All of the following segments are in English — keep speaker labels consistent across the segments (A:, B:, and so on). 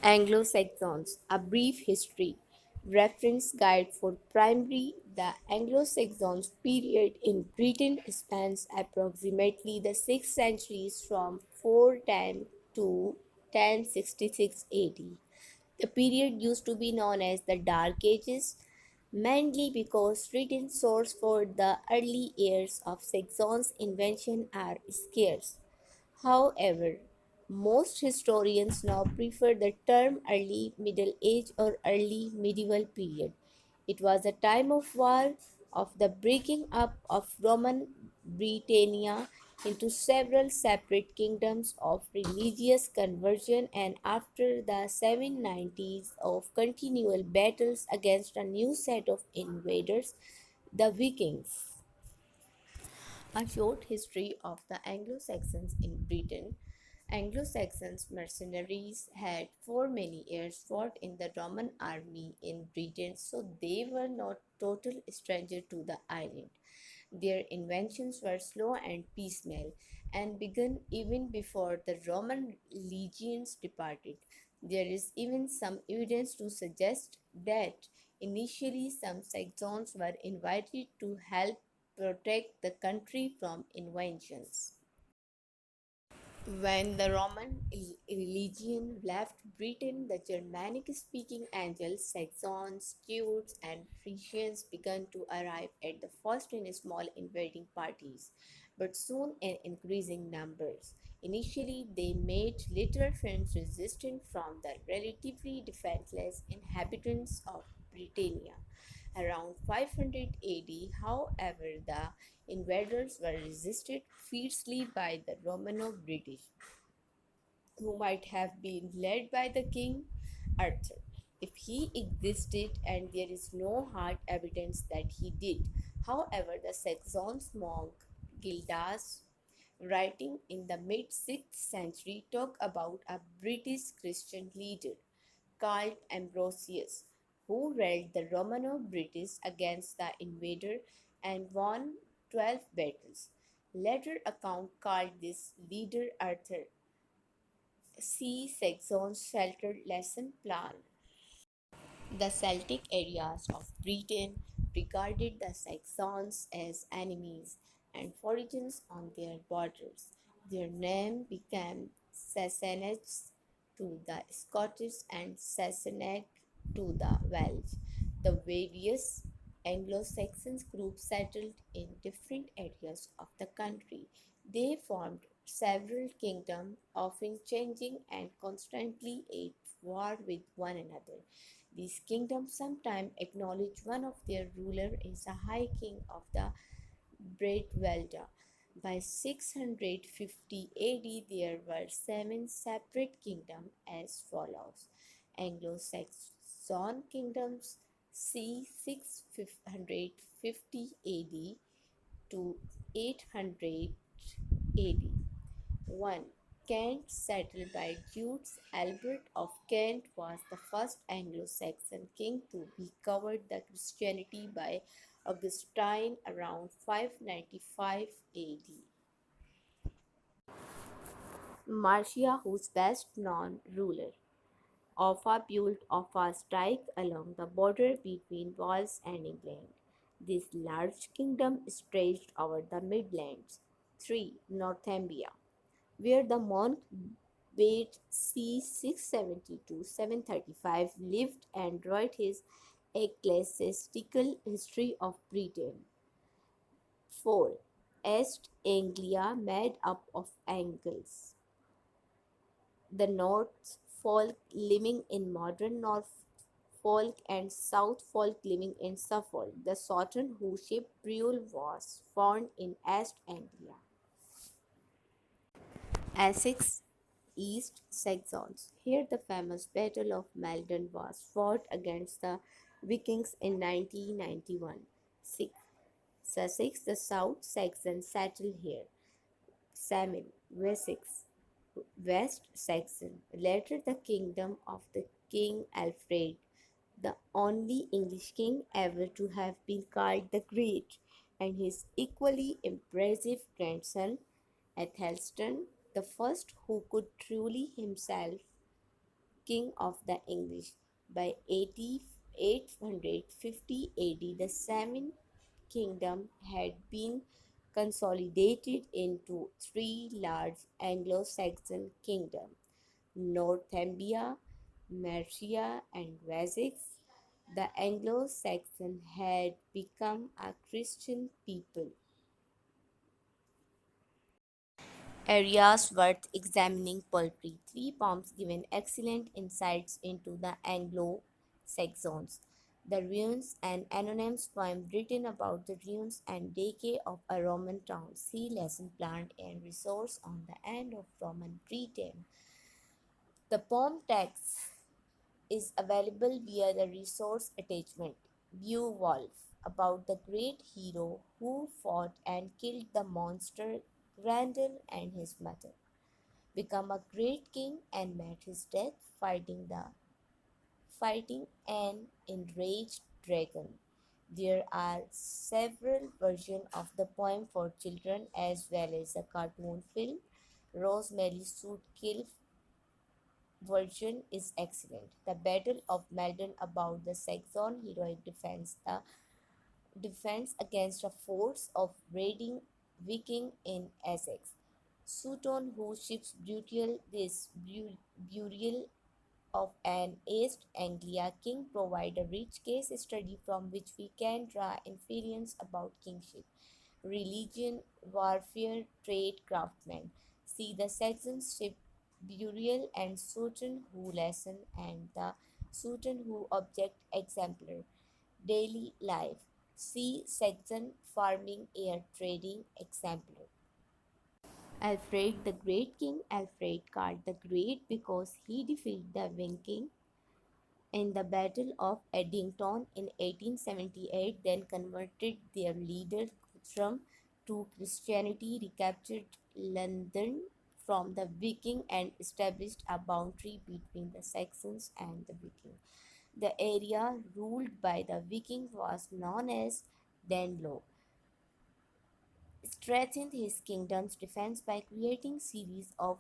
A: Anglo Saxons, a brief history. Reference guide for primary. The Anglo Saxons period in Britain spans approximately the 6th centuries from 410 to 1066 AD. The period used to be known as the Dark Ages, mainly because written sources for the early years of Saxon's invention are scarce. However, most historians now prefer the term early Middle Age or early medieval period. It was a time of war, of the breaking up of Roman Britannia into several separate kingdoms, of religious conversion, and after the 790s of continual battles against a new set of invaders, the Vikings. A short history of the Anglo Saxons in Britain. Anglo Saxons mercenaries had for many years fought in the Roman army in Britain, so they were not total stranger to the island. Their inventions were slow and piecemeal, and began even before the Roman legions departed. There is even some evidence to suggest that initially some Saxons were invited to help protect the country from invasions. When the Roman legion left Britain, the Germanic speaking Angles, Saxons, Jutes, and Frisians began to arrive at the first in small invading parties, but soon in increasing numbers. Initially, they made little friends resistant from the relatively defenseless inhabitants of Britannia. Around 500 AD, however, the invaders were resisted fiercely by the Romano-British, who might have been led by the king Arthur, if he existed, and there is no hard evidence that he did. However, the Saxons monk Gildas, writing in the mid 6th century, talked about a British Christian leader called Ambrosius, who led the Romano-British against the invader and won 12 battles. Later account called this leader Arthur. See Saxon's sheltered lesson plan. The Celtic areas of Britain regarded the Saxons as enemies and foreigners on their borders. Their name became Saesnegs to the Scottish and Saesneg to the Welsh. The various Anglo-Saxon groups settled in different areas of the country. They formed several kingdoms, often changing and constantly at war with one another. These kingdoms sometimes acknowledge one of their rulers as a high king of the Bretwalda. By 650 AD, there were seven separate kingdoms as follows: Anglo-Saxon kingdoms, c. 650 AD to 800 AD. 1. Kent, settled by Jutes. Albert of Kent was the first Anglo-Saxon king to be converted to Christianity by Augustine around 595 AD. Marcia, whose best known ruler, Offa built Offa Dyke along the border between Wales and England. This large kingdom stretched over the Midlands. 3. Northumbria, where the monk Bede c. 670-735 lived and wrote his ecclesiastical history of Britain. 4. East Anglia, made up of Angles, the North folk living in modern Norfolk and South folk living in Suffolk. The Southern who ship Brule was found in East Anglia. Essex, East Saxons. Here the famous Battle of Maldon was fought against the Vikings in 1091. 6. Sussex, the South Saxons settled here. 7. Wessex, West Saxon. Later the kingdom of the King Alfred, the only English king ever to have been called the Great, and his equally impressive grandson, Athelstan, the first who could truly himself king of the English. By 850 AD, the seven kingdom had been consolidated into three large Anglo-Saxon kingdoms: Northumbria, Mercia, and Wessex. The Anglo-Saxons had become a Christian people. Areas worth examining: poultry. Three poems give excellent insights into the Anglo Saxons. The Ruins, an anonymous poem written about the ruins and decay of a Roman town. See lesson plant and resource on the end of Roman Britain. The poem text is available via the resource attachment. Beowulf, about the great hero who fought and killed the monster Grendel and his mother, become a great king and met his death fighting an enraged dragon. There are several versions of the poem for children as well as a cartoon film. Rosemary's Suit Kill version is excellent. The Battle of Maldon, about the Saxon heroic defense against a force of raiding Viking in Essex. Sutton, who ships burial of an East Anglia king, provide a rich case study from which we can draw inference about kingship, religion, warfare, trade, craftsmen. See the Saxon ship burial and Sutton who lesson and the Sutton who object exemplar. Daily life. See Saxon farming, air trading exemplar. Alfred the Great, King Alfred called the Great because he defeated the Viking in the Battle of Edington in 1878, then converted their leader Guthrum to Christianity, recaptured London from the Viking, and established a boundary between the Saxons and the Viking. The area ruled by the Viking was known as Danelaw. Strengthened his kingdom's defense by creating series of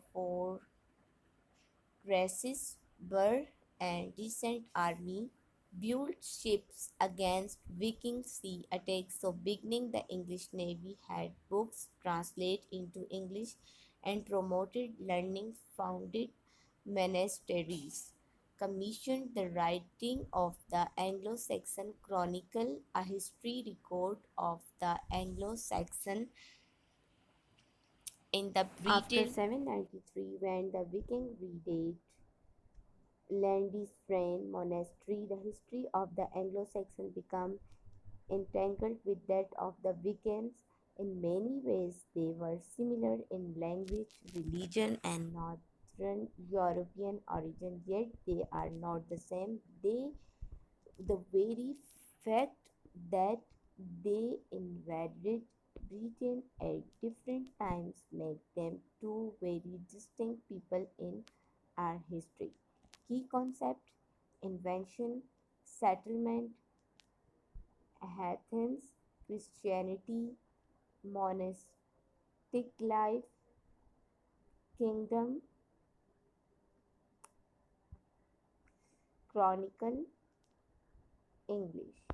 A: fortresses, Burr and decent army, built ships against Viking sea attacks. So beginning the English Navy had books translated into English and promoted learning, founded monasteries, commissioned the writing of the Anglo-Saxon Chronicle, a history record of the Anglo-Saxon in the After Britain. 793, when the Viking raided Lindisfarne Monastery, the history of the Anglo-Saxon became entangled with that of the Vikings. In many ways, they were similar in language, religion, and Northern European origin, yet they are not the same. The very fact that they invaded Britain at different times make them two very distinct people in our history. Key concept: invention, settlement, Athens, Christianity, monastic life, kingdom, chronicle, English.